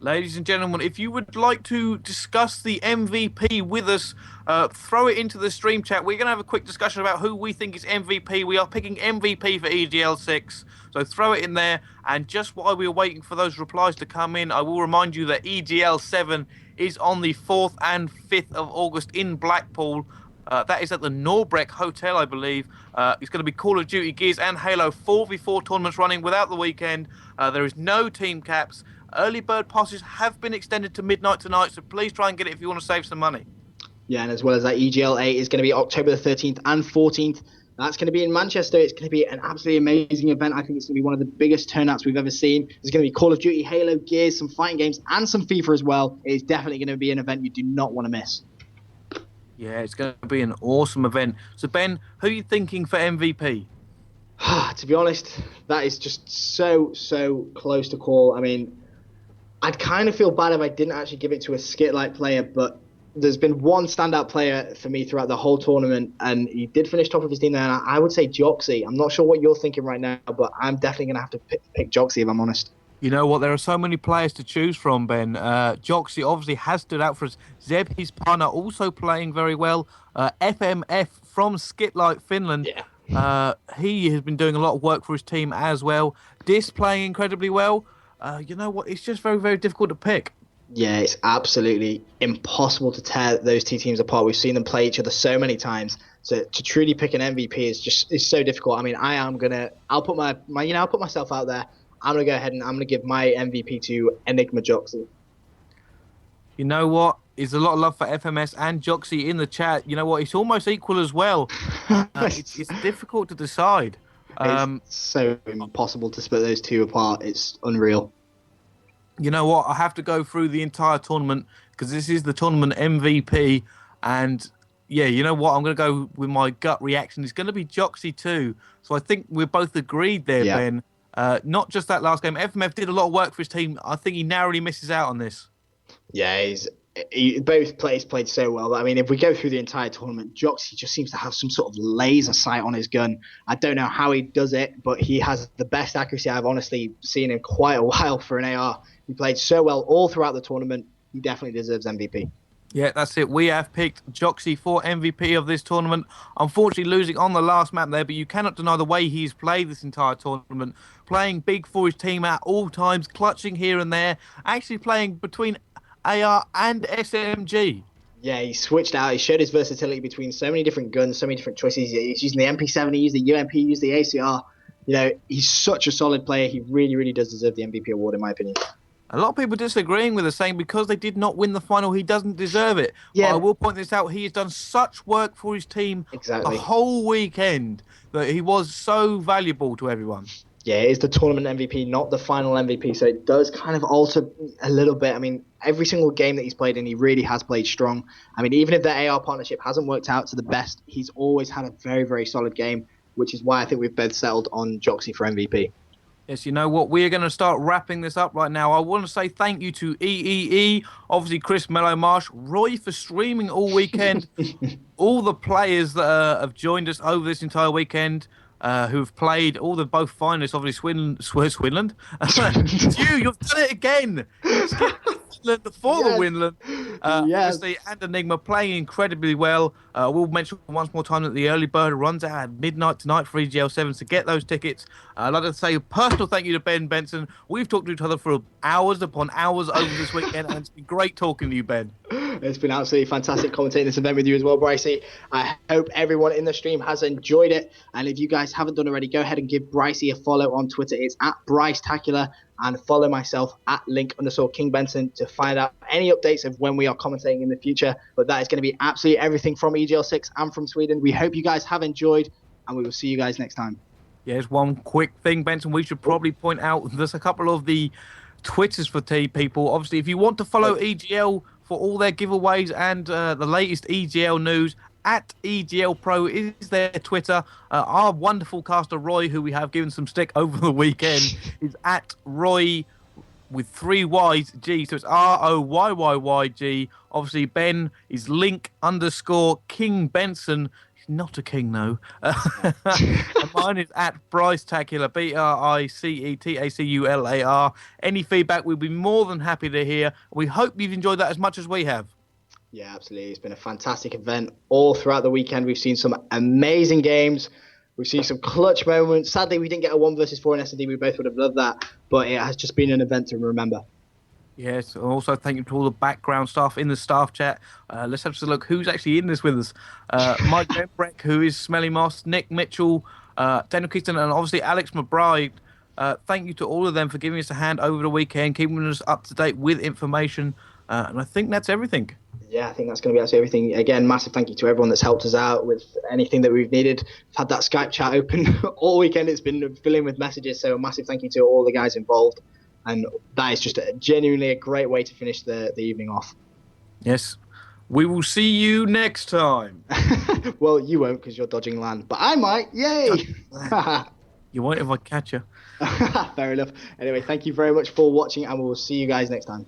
Ladies and gentlemen, if you would like to discuss the MVP with us, throw it into the stream chat. We're going to have a quick discussion about who we think is MVP. We are picking MVP for EGL6, so throw it in there. And just while we are waiting for those replies to come in, I will remind you that EGL7 is on the 4th and 5th of August in Blackpool. That is at the Norbreck Hotel, I believe. It's going to be Call of Duty, Gears, and Halo 4v4 tournaments running without the weekend. There is no team caps. Early bird passes have been extended to midnight tonight, so please try and get it if you want to save some money. Yeah, and as well as that, EGL8 is going to be October the 13th and 14th. That's going to be in Manchester. It's going to be an absolutely amazing event. I think it's going to be one of the biggest turnouts we've ever seen. There's going to be Call of Duty, Halo, Gears, some fighting games, and some FIFA as well. It is definitely going to be an event you do not want to miss. Yeah, it's going to be an awesome event. So, Ben, who are you thinking for MVP? To be honest, that is just so close to call. I mean, I'd kind of feel bad if I didn't actually give it to a Skitlite player, but there's been one standout player for me throughout the whole tournament, and he did finish top of his team there, and I would say Joxy. I'm not sure what you're thinking right now, but I'm definitely going to have to pick Joxy if I'm honest. You know what? There are so many players to choose from, Ben. Joxy obviously has stood out for us. Zeb, his partner, also playing very well. FMF from Skitlite, Finland. Yeah. He has been doing a lot of work for his team as well. Dis playing incredibly well. You know what? It's just very difficult to pick. Yeah, it's absolutely impossible to tear those two teams apart. We've seen them play each other so many times. So to truly pick an MVP is so difficult. I mean, I'll put I'll put myself out there. I'm gonna go ahead and I'm gonna give my MVP to eNigma Joxy. You know what? There's a lot of love for FMS and Joxy in the chat. You know what? It's almost equal as well. It's difficult to decide. It's so impossible to split those two apart. It's unreal. You know what? I have to go through the entire tournament because this is the tournament MVP. And yeah, you know what? I'm going to go with my gut reaction. It's going to be Joxy too. So I think we're both agreed there, Yeah. Ben. Not just that last game. FMF did a lot of work for his team. I think he narrowly misses out on this. Yeah, both players played so well. But I mean, if we go through the entire tournament, Joxy just seems to have some sort of laser sight on his gun. I don't know how he does it, but he has the best accuracy I've honestly seen in quite a while for an AR. He played so well all throughout the tournament. He definitely deserves MVP. Yeah, that's it. We have picked Joxy for MVP of this tournament. Unfortunately, losing on the last map there, but you cannot deny the way he's played this entire tournament. Playing big for his team at all times, clutching here and there, actually playing between AR and SMG. Yeah, he switched out. He showed his versatility between so many different guns, so many different choices. He's using the MP7, he used the UMP, he used the ACR. You know, he's such a solid player. He really does deserve the MVP award, in my opinion. A lot of people disagreeing with us, saying because they did not win the final, he doesn't deserve it. Yeah. But I will point this out. He has done such work for his team Exactly. the whole weekend that he was so valuable to everyone. Yeah, it is the tournament MVP, not the final MVP, so it does kind of alter a little bit. I mean, every single game that he's played in, he really has played strong. I mean, even if the AR partnership hasn't worked out to the best, he's always had a very solid game, which is why I think we've both settled on Joxy for MVP. Yes, you know what? We are going to start wrapping this up right now. I want to say thank you to EEE, obviously Chris Mello Marsh, Roy for streaming all weekend, all the players that have joined us over this entire weekend, who've played, all the both finalists, obviously Swinland. You've done it again. Finland for the Winland. Yes. Obviously, and eNigma playing incredibly well. We'll mention once more time that the early bird runs out at midnight tonight for EGL7 to get those tickets. I'd like to say a personal thank you to Ben Benson. We've talked to each other for hours upon hours over this weekend, and it's been great talking to you, Ben. It's been absolutely fantastic commentating this event with you as well, Brycey. I hope everyone in the stream has enjoyed it. And if you guys haven't done already, go ahead and give Brycey a follow on Twitter. It's at BryceTacular. And follow myself at Link_King Benson to find out any updates of when we are commentating in the future. But that is going to be absolutely everything from EGL6 and from Sweden. We hope you guys have enjoyed, and we will see you guys next time. Yes, one quick thing, Benson. We should probably point out there's a couple of the Twitters for people. Obviously, if you want to follow EGL for all their giveaways and the latest EGL news, at EGL Pro is their Twitter. Our wonderful caster Roy, who we have given some stick over the weekend, is at Roy with 3 Y's G. So it's ROYYYG. Obviously, Ben is Link_King Benson. actually not a king, though. And mine is at Brycetacular, BRICETACULAR. Any feedback, we'd be more than happy to hear. We hope you've enjoyed that as much as we have. Yeah, absolutely. It's been a fantastic event all throughout the weekend. We've seen some amazing games. We've seen some clutch moments. Sadly, we didn't get a 1 versus 4 in S&D. We both would have loved that, but it has just been an event to remember. Yes, also thank you to all the background staff in the staff chat. Let's have a look who's actually in this with us. Mike Benbreck, who is Smelly Moss, Nick Mitchell, Daniel Keaton, and obviously Alex McBride. Thank you to all of them for giving us a hand over the weekend, keeping us up to date with information. And I think that's everything. Yeah, I think that's going to be absolutely everything. Again, massive thank you to everyone that's helped us out with anything that we've needed. I've had that Skype chat open all weekend. It's been filling with messages. So a massive thank you to all the guys involved. And that is just genuinely a great way to finish the evening off. Yes. We will see you next time. Well, you won't because you're dodging land, but I might. Yay! You won't if I catch you. Fair enough. Anyway, thank you very much for watching, and we'll see you guys next time.